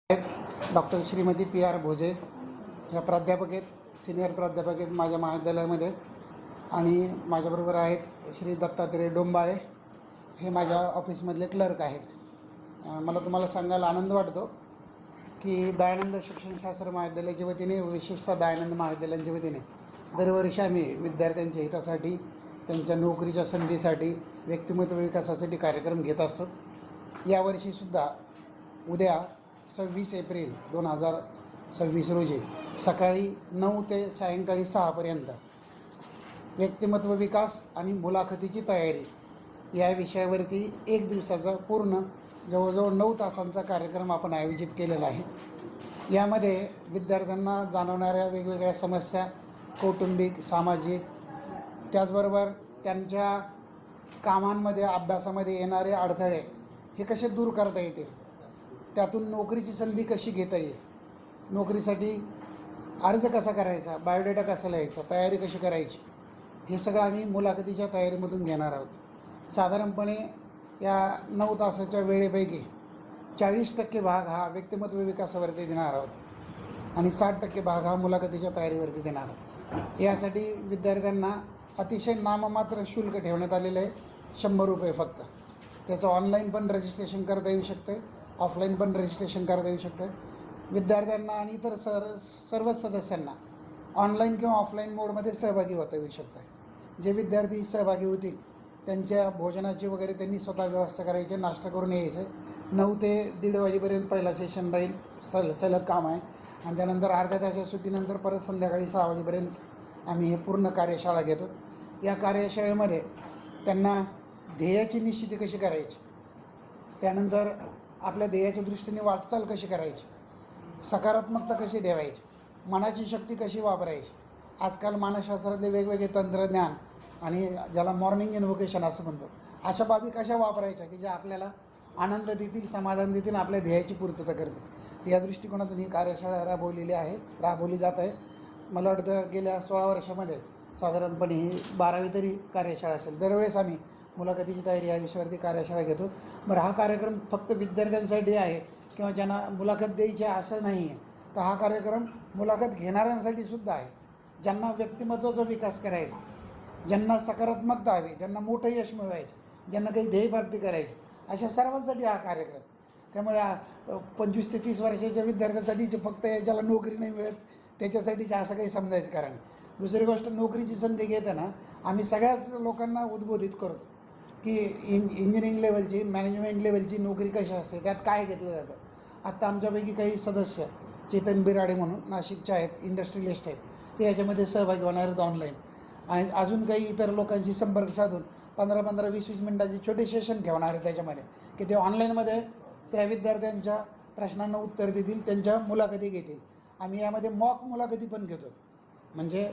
Doctor Shrimati P R भोजे या प्राध्यापक आहेत, सिनियर प्राध्यापक आहेत माझ्या महाविद्यालयामध्ये. आणि माझ्याबरोबर आहेत श्री दत्तात्रय डोंबाळे, हे माझ्या ऑफिसमधले क्लर्क आहेत. मला तुम्हाला सांगायला आनंद वाटतो की दयानंद शिक्षणशास्त्र महाविद्यालयाच्या वतीने, विशेषतः दयानंद महाविद्यालयांच्या वतीने दरवर्षी आम्ही विद्यार्थ्यांच्या हितासाठी, त्यांच्या नोकरीच्या संधीसाठी, व्यक्तिमत्व विकासासाठी कार्यक्रम घेत असतो. यावर्षीसुद्धा उद्या 26 एप्रिल 2026 रोजी सकाळी 9 ते सायंकाळी 6 पर्यंत व्यक्तिमत्व विकास आणि मुलाखतीची तयारी या विषयावरती 1 दिवसाचा पूर्ण जवळजवळ 9 तासांचा कार्यक्रम आपण आयोजित केलेला आहे. यामध्ये विद्यार्थ्यांना जाणवणाऱ्या वेगवेगळ्या समस्या, कौटुंबिक, सामाजिक, त्याचबरोबर त्यांच्या कामांमध्ये, अभ्यासामध्ये येणारे अडथळे हे कसे दूर करता येतील, त्यातून नोकरीची संधी कशी घेता येईल, नोकरीसाठी अर्ज कसा करायचा, बायोडेटा कसा लिहायचा, तयारी कशी करायची, हे सगळं आम्ही मुलाखतीच्या तयारीमधून घेणार आहोत. साधारणपणे या 9 तासाच्या वेळेपैकी 40% भाग हा व्यक्तिमत्व विकासावरती देणार आहोत आणि 60% भाग हा मुलाखतीच्या तयारीवरती देणार आहोत. यासाठी विद्यार्थ्यांना अतिशय नाममात्र शुल्क ठेवण्यात आलेलं आहे, 100 रुपये फक्त. त्याचं ऑनलाईन पण रजिस्ट्रेशन करता येऊ शकतं, ऑफलाईन पण रजिस्ट्रेशन करता येऊ शकतं. विद्यार्थ्यांना आणि इतर सर्वच सदस्यांना ऑनलाईन किंवा ऑफलाईन मोडमध्ये सहभागी होता येऊ शकतं. जे विद्यार्थी सहभागी होतील त्यांच्या भोजनाची वगैरे त्यांनी स्वतः व्यवस्था करायची, नाश्ता करून यायचं. 9 ते 1:30 वाजेपर्यंत पहिला सेशन राहील, सलग काम आहे. आणि त्यानंतर अर्ध्या तासाच्या सुट्टीनंतर परत संध्याकाळी 6 वाजेपर्यंत आम्ही हे पूर्ण कार्यशाळा घेतो. या कार्यशाळेमध्ये त्यांना ध्येयाची निश्चिती कशी करायची, त्यानंतर आपल्या ध्येयाच्या दृष्टीने वाटचाल कशी करायची, सकारात्मकता कशी ठेवायची, मनाची शक्ती कशी वापरायची. आजकाल मानसशास्त्रातले वेगवेगळे तंत्रज्ञान आणि ज्याला मॉर्निंग इन्व्होकेशन असं म्हणतो, अशा बाबी कशा वापरायच्या की ज्या आपल्याला आनंद देतील, समाधान देतील, आपल्या ध्येयाची पूर्तता करतील. या दृष्टिकोनातून ही कार्यशाळा राबवली जात आहे. मला वाटतं गेल्या 16 वर्षामध्ये साधारणपणे ही 12वी तरी कार्यशाळा असेल. दरवेळेस आम्ही मुलाखतीची तयारी या विषयावरती कार्यशाळा घेतो. बरं, हा कार्यक्रम फक्त विद्यार्थ्यांसाठी आहे किंवा ज्यांना मुलाखत द्यायची आहे असं नाही आहे, तर हा कार्यक्रम मुलाखत घेणाऱ्यांसाठी सुद्धा आहे. ज्यांना व्यक्तिमत्वाचा विकास करायचा, ज्यांना सकारात्मकता हवी, ज्यांना मोठं यश मिळवायचं, ज्यांना काही ध्येयप्राप्ती करायची, अशा सर्वांसाठी हा कार्यक्रम. त्यामुळे 25 ते 30 वर्षाच्या विद्यार्थ्यांसाठीचे फक्त ज्याला नोकरी नाही मिळत त्याच्यासाठीचे असं काही समजायचं कारण. दुसरी गोष्ट, नोकरीची संधी घेताना आम्ही सगळ्याच लोकांना उद्बोधित करतो की इंजिनिअरिंग लेवलची, मॅनेजमेंट लेवलची नोकरी कशी असते, त्यात काय घेतलं जातं. आत्ता आमच्यापैकी काही सदस्य चेतन बिराडे म्हणून नाशिकचे आहेत, इंडस्ट्रियलिस्ट आहेत, ते याच्यामध्ये सहभागी होणार आहेत ऑनलाईन. आणि अजून काही इतर लोकांशी संपर्क साधून 15-15, 20-20 मिनटाचे छोटे सेशन ठेवणार आहेत त्याच्यामध्ये, की ते ऑनलाईनमध्ये त्या विद्यार्थ्यांच्या प्रश्नांना उत्तर देतील, त्यांच्या मुलाखती घेतील. आम्ही यामध्ये मॉक मुलाखती पण घेतो, म्हणजे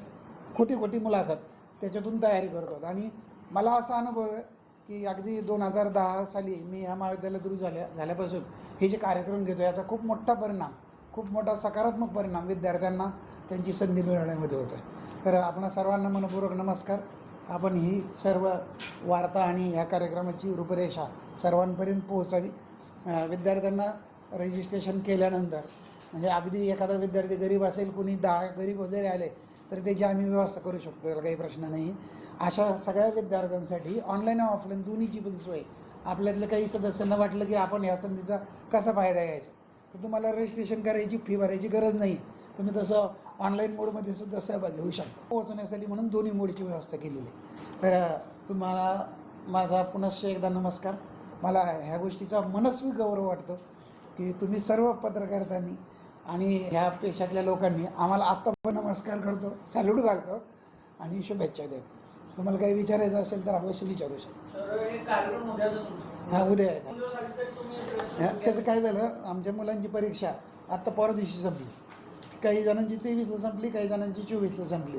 खोटी मुलाखत त्याच्यातून तयारी करतो. आणि मला असा अनुभव आहे की अगदी 2010 साली मी ह्या महाविद्यालयात रुजू झाल्यापासून हे जे कार्यक्रम घेतो याचा खूप मोठा सकारात्मक परिणाम विद्यार्थ्यांना त्यांची संधी मिळवण्यामध्ये होतो आहे. तर आपणा सर्वांना मनपूर्वक नमस्कार. आपण ही सर्व वार्ता आणि ह्या कार्यक्रमाची रूपरेषा सर्वांपर्यंत पोहोचावी. विद्यार्थ्यांना रजिस्ट्रेशन केल्यानंतर, म्हणजे अगदी एखादा विद्यार्थी गरीब असेल, कुणी 10 गरीब वगैरे आले तर त्याची आम्ही व्यवस्था करू शकतो, त्याला काही प्रश्न नाही. अशा सगळ्या विद्यार्थ्यांसाठी ऑनलाईन आणि ऑफलाईन दोन्हीची पण सोय. आपल्यातल्या काही सदस्यांना वाटलं की आपण ह्या संधीचा कसा फायदा घ्यायचा, तर तुम्हाला रजिस्ट्रेशन करायची, फी भरायची गरज नाही. तुम्ही तसं ऑनलाईन मोडमध्ये सुद्धा सहभागी होऊ शकता. पोहोचण्यासाठी म्हणून दोन्ही मोडची व्यवस्था केलेली आहे. तर तुम्हाला माझा पुनश्च एकदा नमस्कार. मला ह्या गोष्टीचा मनस्वी गौरव वाटतो की तुम्ही सर्व पत्रकारांनी आणि ह्या पेशातल्या लोकांनी आम्हाला आत्ता पण नमस्कार करतो, सॅल्यूट घालतो आणि शुभेच्छा देतो. तुम्हाला काही विचारायचं असेल तर अवश्य विचारू शकतो. हां, उद्या आहे. त्याचं काय झालं, आमच्या मुलांची परीक्षा आत्ता परवा दिवशी संपली. काही जणांची 23ला संपली, काही जणांची 24ला संपली.